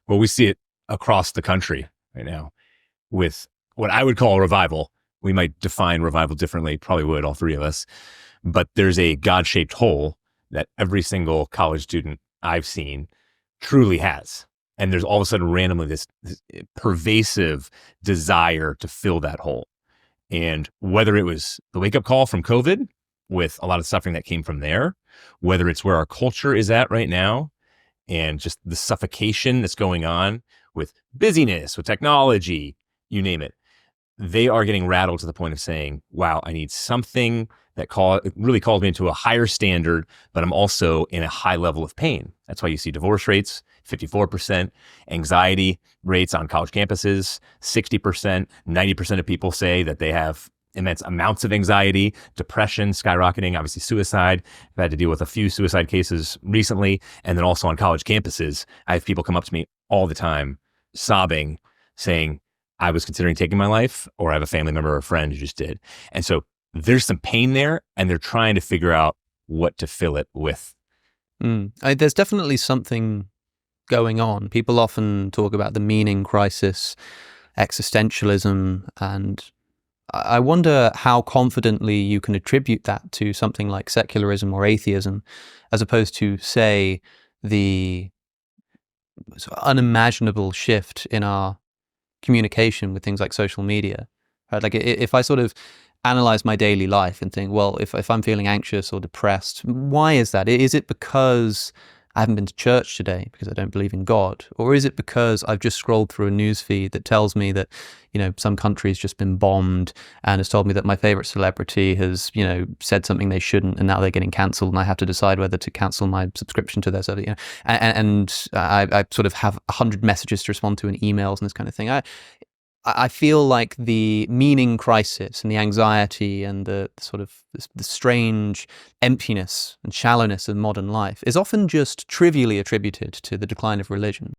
Well, we see it across the country right now with what I would call a revival. We might define revival differently, probably would, all three of us. But there's a God-shaped hole that every single college student I've seen truly has. And there's all of a sudden randomly this pervasive desire to fill that hole. And whether it was the wake-up call from COVID with a lot of suffering that came from there, whether it's where our culture is at right now, and just the suffocation that's going on with busyness, with technology, you name it, they are getting rattled to the point of saying, wow, I need something that really calls me into a higher standard, but I'm also in a high level of pain. That's why you see divorce rates, 54%, anxiety rates on college campuses, 60%, 90% of people say that they have immense amounts of anxiety, depression skyrocketing, obviously suicide. I've had to deal with a few suicide cases recently. And then also on college campuses, I have people come up to me all the time sobbing, saying, I was considering taking my life, or I have a family member or a friend who just did. And so there's some pain there, and they're trying to figure out what to fill it with. There's definitely something going on. People often talk about the meaning crisis, existentialism, and I wonder how confidently you can attribute that to something like secularism or atheism, as opposed to, say, the sort of unimaginable shift in our communication with things like social media. Right? Like if I sort of analyze my daily life and think, well, if I'm feeling anxious or depressed, why is that? Is it because I haven't been to church today because I don't believe in God? Or is it because I've just scrolled through a news feed that tells me that, some country's just been bombed and has told me that my favorite celebrity has, said something they shouldn't and now they're getting cancelled and I have to decide whether to cancel my subscription to their service, and I sort of have 100 messages to respond to and emails and this kind of thing. I feel like the meaning crisis and the anxiety and the sort of the strange emptiness and shallowness of modern life is often just trivially attributed to the decline of religion.